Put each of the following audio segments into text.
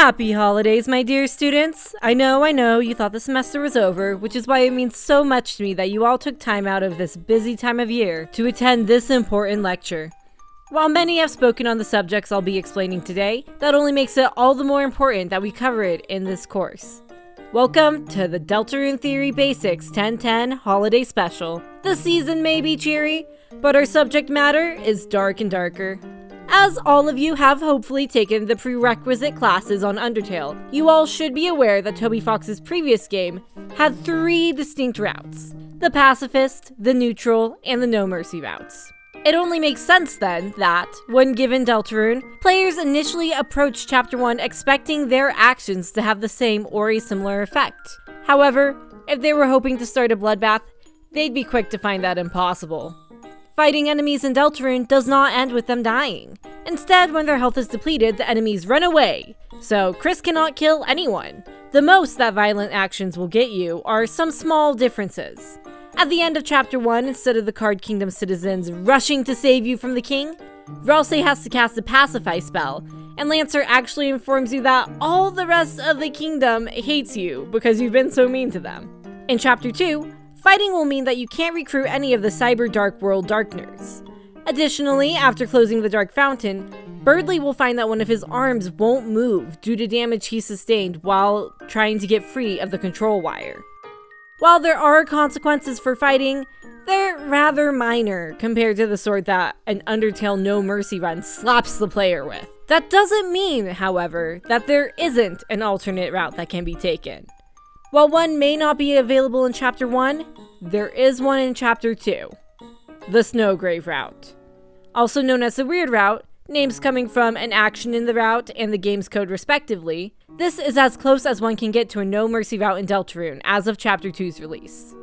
Happy holidays, my dear students! I know, you thought the semester was over, which is why it means so much to me that you all took time out of this busy time of year to attend this important lecture. While many have spoken on the subjects I'll be explaining today, that only makes it all the more important that we cover it in this course. Welcome to the Deltarune Theory Basics 1010 Holiday Special. The season may be cheery, but our subject matter is dark and darker. As all of you have hopefully taken the prerequisite classes on Undertale, you all should be aware that Toby Fox's previous game had 3 distinct routes: the pacifist, the neutral, and the no mercy routes. It only makes sense then that, when given Deltarune, players initially approach Chapter 1 expecting their actions to have the same or a similar effect. However, if they were hoping to start a bloodbath, they'd be quick to find that impossible. Fighting enemies in Deltarune does not end with them dying. Instead, when their health is depleted, the enemies run away. So Chris cannot kill anyone. The most that violent actions will get you are some small differences. At the end of Chapter 1, instead of the Card Kingdom citizens rushing to save you from the king, Vralse has to cast a Pacify spell, and Lancer actually informs you that all the rest of the kingdom hates you because you've been so mean to them. In Chapter 2, fighting will mean that you can't recruit any of the Cyber Dark World Darkners. Additionally, after closing the Dark Fountain, Birdley will find that one of his arms won't move due to damage he sustained while trying to get free of the control wire. While there are consequences for fighting, they're rather minor compared to the sort that an Undertale No Mercy run slaps the player with. That doesn't mean, however, that there isn't an alternate route that can be taken. While one may not be available in Chapter 1, there is one in Chapter 2, the Snowgrave Route. Also known as the Weird Route, names coming from an action in the route and the game's code respectively, this is as close as one can get to a No Mercy route in Deltarune as of Chapter 2's release.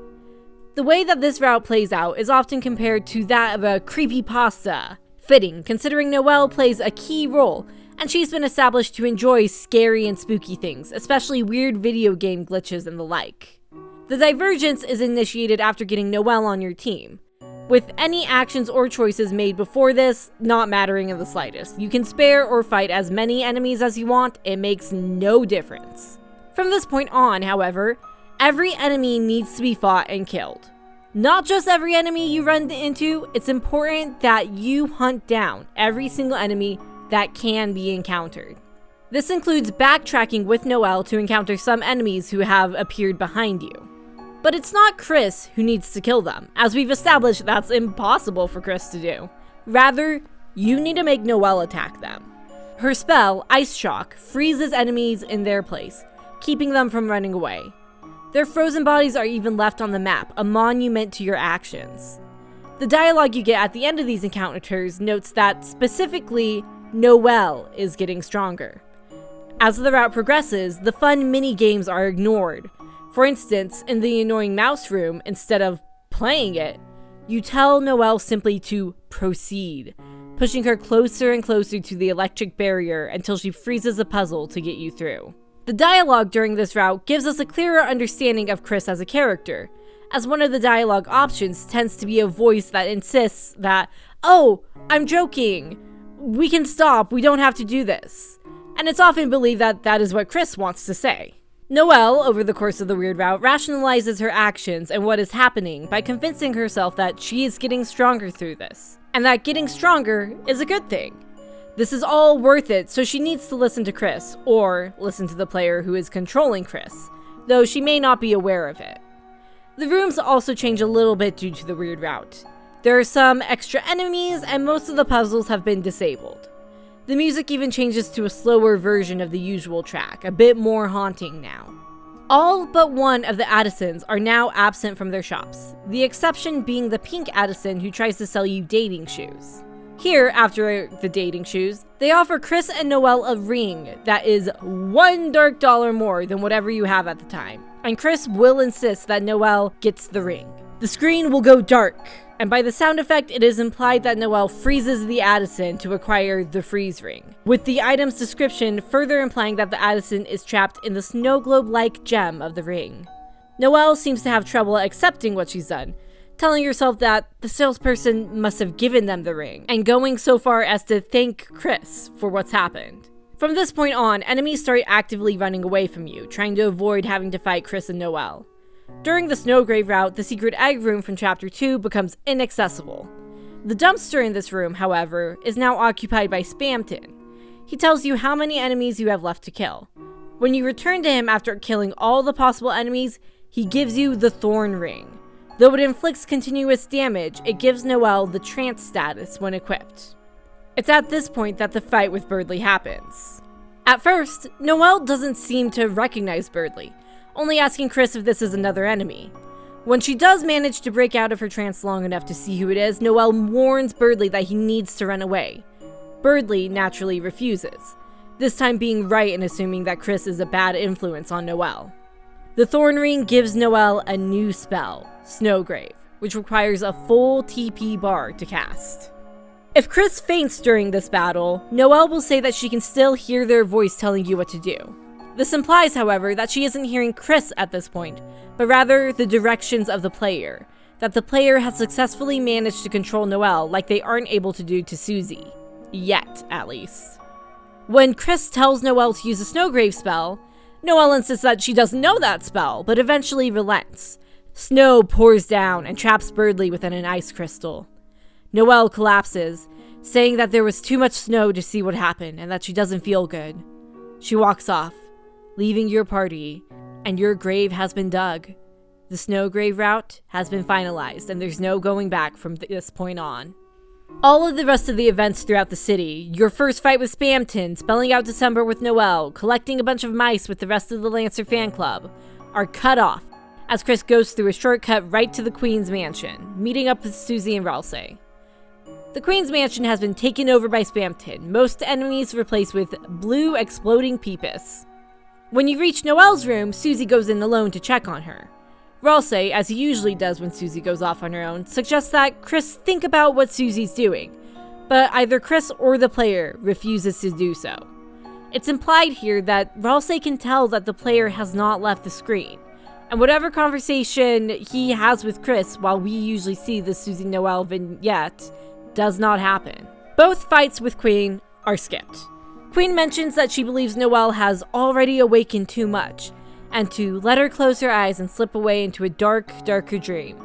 The way that this route plays out is often compared to that of a creepypasta. Fitting, considering Noelle plays a key role, and she's been established to enjoy scary and spooky things, especially weird video game glitches and the like. The divergence is initiated after getting Noelle on your team, with any actions or choices made before this not mattering in the slightest. You can spare or fight as many enemies as you want, it makes no difference. From this point on, however, every enemy needs to be fought and killed. Not just every enemy you run into, it's important that you hunt down every single enemy that can be encountered. This includes backtracking with Noelle to encounter some enemies who have appeared behind you. But it's not Chris who needs to kill them, as we've established that's impossible for Chris to do. Rather, you need to make Noelle attack them. Her spell, Ice Shock, freezes enemies in their place, keeping them from running away. Their frozen bodies are even left on the map, a monument to your actions. The dialogue you get at the end of these encounters notes that, specifically, Noelle is getting stronger. As the route progresses, the fun mini-games are ignored. For instance, in the annoying mouse room, instead of playing it, you tell Noelle simply to proceed, pushing her closer and closer to the electric barrier until she freezes a puzzle to get you through. The dialogue during this route gives us a clearer understanding of Chris as a character, as one of the dialogue options tends to be a voice that insists that, "Oh, I'm joking, we can stop, we don't have to do this." And it's often believed that that is what Chris wants to say. Noelle, over the course of the Weird Route, rationalizes her actions and what is happening by convincing herself that she is getting stronger through this, and that getting stronger is a good thing. This is all worth it, so she needs to listen to Chris, or listen to the player who is controlling Chris, though she may not be aware of it. The rooms also change a little bit due to the Weird Route. There are some extra enemies, and most of the puzzles have been disabled. The music even changes to a slower version of the usual track, a bit more haunting now. All but one of the Addisons are now absent from their shops, the exception being the pink Addison who tries to sell you dating shoes. Here, after the dating shoes, they offer Chris and Noelle a ring that is $1 dark dollar more than whatever you have at the time, and Chris will insist that Noelle gets the ring. The screen will go dark, and by the sound effect it is implied that Noelle freezes the Addison to acquire the freeze ring, with the item's description further implying that the Addison is trapped in the snow globe-like gem of the ring. Noelle seems to have trouble accepting what she's done, telling herself that the salesperson must have given them the ring, and going so far as to thank Chris for what's happened. From this point on, enemies start actively running away from you, trying to avoid having to fight Chris and Noelle. During the Snowgrave Route, the secret egg room from Chapter 2 becomes inaccessible. The dumpster in this room, however, is now occupied by Spamton. He tells you how many enemies you have left to kill. When you return to him after killing all the possible enemies, he gives you the Thorn Ring. Though it inflicts continuous damage, it gives Noelle the trance status when equipped. It's at this point that the fight with Birdley happens. At first, Noelle doesn't seem to recognize Birdley, only asking Chris if this is another enemy. When she does manage to break out of her trance long enough to see who it is, Noelle warns Birdley that he needs to run away. Birdley naturally refuses, this time being right in assuming that Chris is a bad influence on Noelle. The Thorn Ring gives Noelle a new spell, Snowgrave, which requires a full TP bar to cast. If Chris faints during this battle, Noelle will say that she can still hear their voice telling you what to do. This implies, however, that she isn't hearing Chris at this point, but rather the directions of the player, that the player has successfully managed to control Noelle like they aren't able to do to Susie. Yet, at least. When Chris tells Noelle to use a Snowgrave spell, Noelle insists that she doesn't know that spell, but eventually relents. Snow pours down and traps Birdley within an ice crystal. Noelle collapses, saying that there was too much snow to see what happened and that she doesn't feel good. She walks off, leaving your party, and your grave has been dug. The Snowgrave Route has been finalized, and there's no going back from this point on. All of the rest of the events throughout the city, your first fight with Spamton, spelling out December with Noelle, collecting a bunch of mice with the rest of the Lancer fan club, are cut off as Chris goes through a shortcut right to the Queen's mansion, meeting up with Susie and Ralsei. The Queen's mansion has been taken over by Spamton, most enemies replaced with blue exploding peepus. When you reach Noelle's room, Susie goes in alone to check on her. Ralsei, as he usually does when Susie goes off on her own, suggests that Chris think about what Susie's doing, but either Chris or the player refuses to do so. It's implied here that Ralsei can tell that the player has not left the screen, and whatever conversation he has with Chris while we usually see the Susie Noelle vignette does not happen. Both fights with Queen are skipped. Queen mentions that she believes Noelle has already awakened too much, and to let her close her eyes and slip away into a darker dream,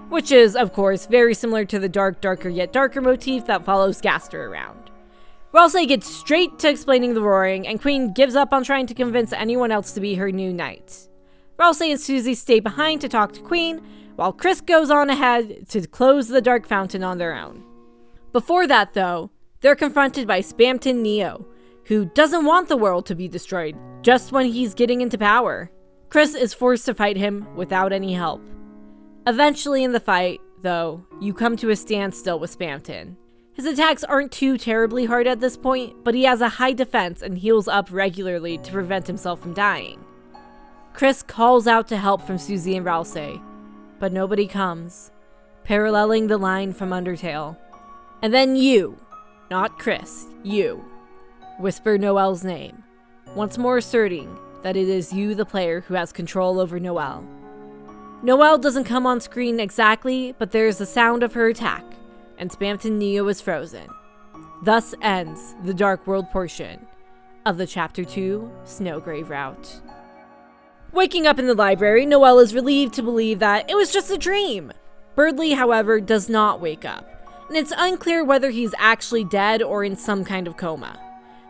which is, of course, very similar to the darker yet darker motif that follows Gaster around. Ralsei gets straight to explaining the roaring, and Queen gives up on trying to convince anyone else to be her new knight. Ralsei and Susie stay behind to talk to Queen, while Chris goes on ahead to close the dark fountain on their own. Before that, though, they're confronted by Spamton Neo, who doesn't want the world to be destroyed just when he's getting into power. Chris is forced to fight him without any help. Eventually in the fight, though, you come to a standstill with Spamton. His attacks aren't too terribly hard at this point, but he has a high defense and heals up regularly to prevent himself from dying. Chris calls out to help from Susie and Ralsei, but nobody comes, paralleling the line from Undertale. And then you, not Chris, you, whisper Noelle's name, once more asserting that it is you, the player, who has control over Noelle. Noelle doesn't come on screen exactly, but there is the sound of her attack, and Spamton Neo is frozen. Thus ends the Dark World portion of the Chapter 2 Snowgrave Route. Waking up in the library, Noelle is relieved to believe that it was just a dream. Birdley, however, does not wake up, and it's unclear whether he's actually dead or in some kind of coma.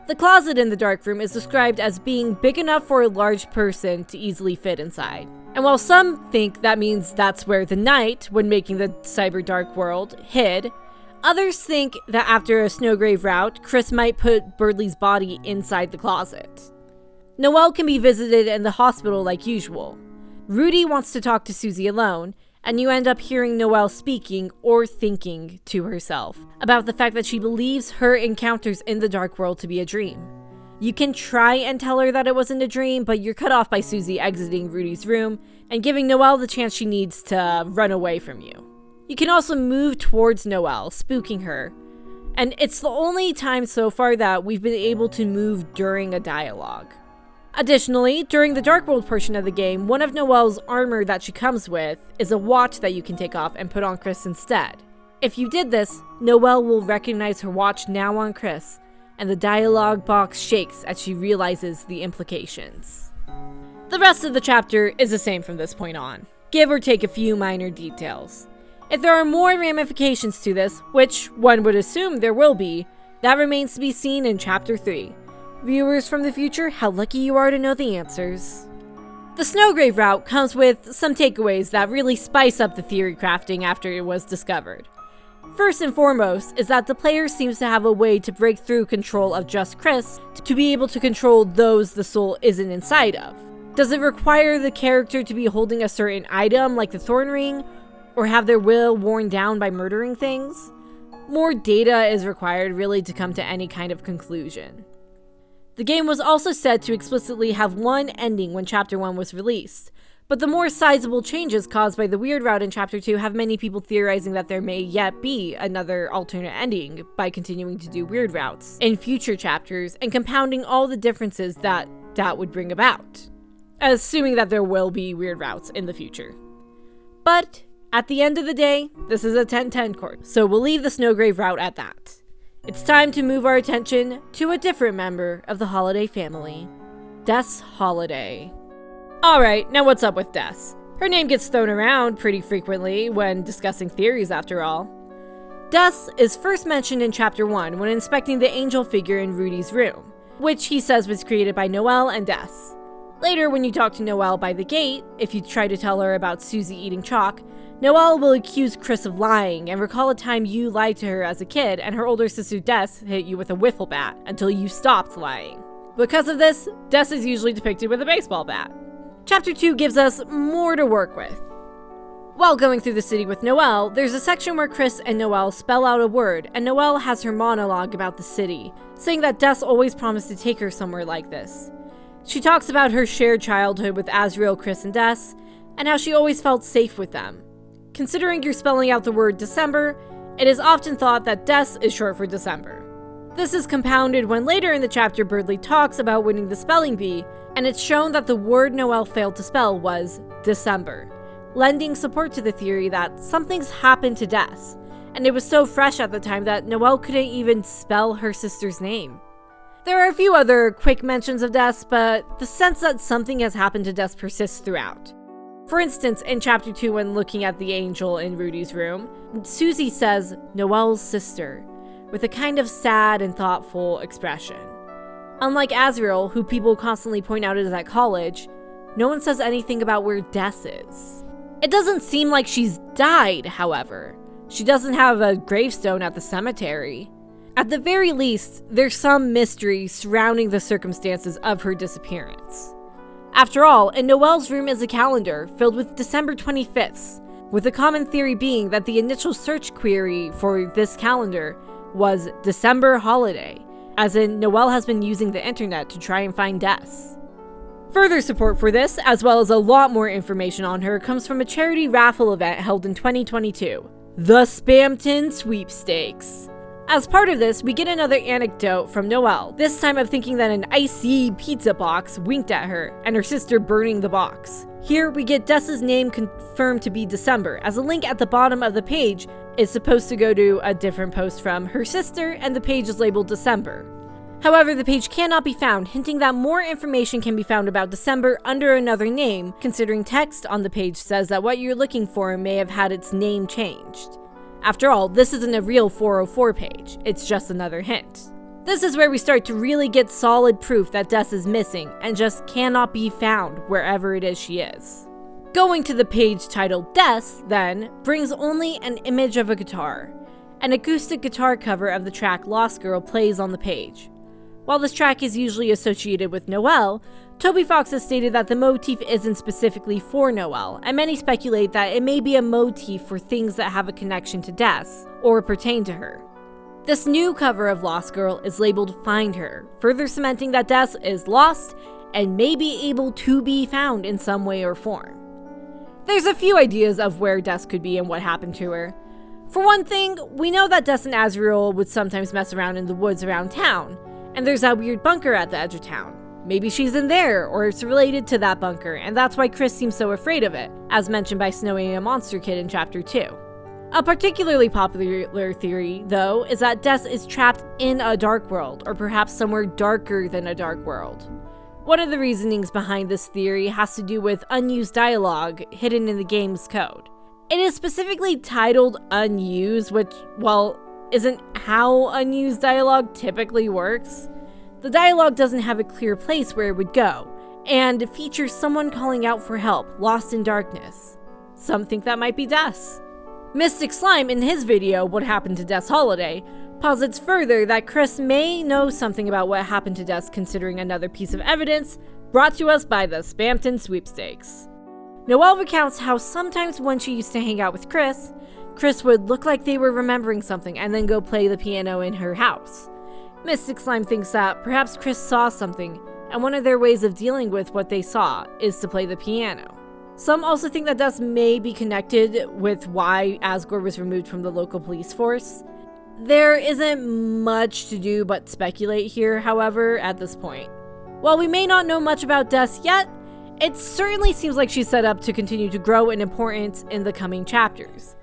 The closet in the dark room is described as being big enough for a large person to easily fit inside. And while some think that means that's where the knight, when making the cyber dark world, hid, others think that after a Snowgrave Route, Chris might put Birdley's body inside the closet. Noelle can be visited in the hospital like usual. Rudy wants to talk to Susie alone, and you end up hearing Noelle speaking or thinking to herself about the fact that she believes her encounters in the dark world to be a dream. You can try and tell her that it wasn't a dream, but you're cut off by Susie exiting Rudy's room and giving Noelle the chance she needs to run away from you. You can also move towards Noelle, spooking her, and it's the only time so far that we've been able to move during a dialogue. Additionally, during the Dark World portion of the game, one of Noelle's armor that she comes with is a watch that you can take off and put on Chris instead. If you did this, Noelle will recognize her watch now on Chris, and the dialogue box shakes as she realizes the implications. The rest of the chapter is the same from this point on, give or take a few minor details. If there are more ramifications to this, which one would assume there will be, that remains to be seen in Chapter 3. Viewers from the future, how lucky you are to know the answers. The Snowgrave Route comes with some takeaways that really spice up the theory crafting after it was discovered. First and foremost is that the player seems to have a way to break through control of just Chris to be able to control those the soul isn't inside of. Does it require the character to be holding a certain item like the Thorn Ring, or have their will worn down by murdering things? More data is required really to come to any kind of conclusion. The game was also said to explicitly have one ending when Chapter 1 was released, but the more sizable changes caused by the weird route in Chapter 2 have many people theorizing that there may yet be another alternate ending by continuing to do weird routes in future chapters and compounding all the differences that would bring about, assuming that there will be weird routes in the future. But at the end of the day, this is a 10-10 course, so we'll leave the Snowgrave Route at that. It's time to move our attention to a different member of the Holiday family, Des Holiday. Alright, now what's up with Des? Her name gets thrown around pretty frequently when discussing theories after all. Des is first mentioned in Chapter 1 when inspecting the angel figure in Rudy's room, which he says was created by Noelle and Des. Later, when you talk to Noelle by the gate, if you try to tell her about Susie eating chalk, Noelle will accuse Chris of lying and recall a time you lied to her as a kid and her older sister Des hit you with a wiffle bat until you stopped lying. Because of this, Des is usually depicted with a baseball bat. Chapter 2 gives us more to work with. While going through the city with Noelle, there's a section where Chris and Noelle spell out a word, and Noelle has her monologue about the city, saying that Des always promised to take her somewhere like this. She talks about her shared childhood with Azriel, Chris, and Des, and how she always felt safe with them. Considering you're spelling out the word December, it is often thought that Des is short for December. This is compounded when later in the chapter Birdley talks about winning the spelling bee, and it's shown that the word Noelle failed to spell was December, lending support to the theory that something's happened to Des, and it was so fresh at the time that Noelle couldn't even spell her sister's name. There are a few other quick mentions of Des, but the sense that something has happened to Des persists throughout. For instance, in Chapter 2 when looking at the angel in Rudy's room, Susie says, Noelle's sister, with a kind of sad and thoughtful expression. Unlike Azriel, who people constantly point out is at college, no one says anything about where Des is. It doesn't seem like she's died, however. She doesn't have a gravestone at the cemetery. At the very least, there's some mystery surrounding the circumstances of her disappearance. After all, in Noelle's room is a calendar filled with December 25th, with a common theory being that the initial search query for this calendar was December holiday, as in Noelle has been using the internet to try and find Des. Further support for this, as well as a lot more information on her, comes from a charity raffle event held in 2022, the Spamton Sweepstakes. As part of this, we get another anecdote from Noelle, this time of thinking that an icy pizza box winked at her, and her sister burning the box. Here, we get Des's name confirmed to be December, as a link at the bottom of the page is supposed to go to a different post from her sister, and the page is labeled December. However, the page cannot be found, hinting that more information can be found about December under another name, considering text on the page says that what you're looking for may have had its name changed. After all, this isn't a real 404 page, it's just another hint. This is where we start to really get solid proof that Des is missing and just cannot be found wherever it is she is. Going to the page titled Des, then, brings only an image of a guitar. An acoustic guitar cover of the track Lost Girl plays on the page. While this track is usually associated with Noelle, Toby Fox has stated that the motif isn't specifically for Noelle, and many speculate that it may be a motif for things that have a connection to Des, or pertain to her. This new cover of Lost Girl is labeled Find Her, further cementing that Des is lost and may be able to be found in some way or form. There's a few ideas of where Des could be and what happened to her. For one thing, we know that Des and Azriel would sometimes mess around in the woods around town, and there's that weird bunker at the edge of town. Maybe she's in there, or it's related to that bunker, and that's why Chris seems so afraid of it, as mentioned by Snowy and Monster Kid in Chapter 2. A particularly popular theory, though, is that Des is trapped in a dark world, or perhaps somewhere darker than a dark world. One of the reasonings behind this theory has to do with unused dialogue hidden in the game's code. It is specifically titled unused, which, well, isn't how unused dialogue typically works. The dialogue doesn't have a clear place where it would go, and features someone calling out for help, lost in darkness. Some think that might be Des. Mystic Slime, in his video, What Happened to Des Holiday, posits further that Chris may know something about what happened to Des, considering another piece of evidence brought to us by the Spamton sweepstakes. Noelle recounts how sometimes when she used to hang out with Chris would look like they were remembering something and then go play the piano in her house. Mystic Slime thinks that perhaps Chris saw something, and one of their ways of dealing with what they saw is to play the piano. Some also think that Des may be connected with why Asgore was removed from the local police force. There isn't much to do but speculate here, however, at this point. While we may not know much about Des yet, it certainly seems like she's set up to continue to grow in importance in the coming chapters.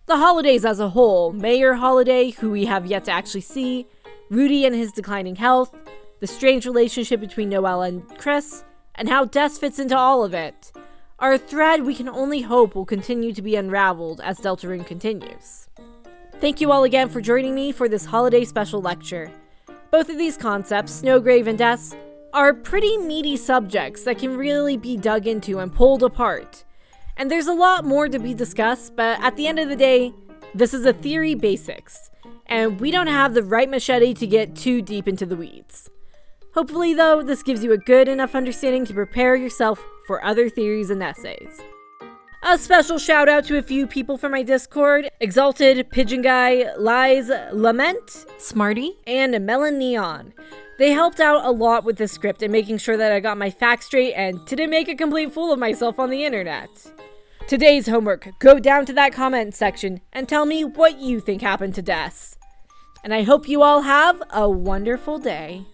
The holidays as a whole, Mayor Holiday, who we have yet to actually see, Rudy and his declining health, the strange relationship between Noelle and Chris, and how Des fits into all of it, are a thread we can only hope will continue to be unraveled as Deltarune continues. Thank you all again for joining me for this holiday special lecture. Both of these concepts, Snowgrave and Des, are pretty meaty subjects that can really be dug into and pulled apart. And there's a lot more to be discussed, but at the end of the day, this is a theory basics, and we don't have the right machete to get too deep into the weeds. Hopefully though, this gives you a good enough understanding to prepare yourself for other theories and essays. A special shout out to a few people from my Discord: Exalted, Pigeon Guy, Lies, Lament, Smarty, and Melon Neon. They helped out a lot with the script and making sure that I got my facts straight and didn't make a complete fool of myself on the internet. Today's homework: go down to that comment section and tell me what you think happened to Des. And I hope you all have a wonderful day.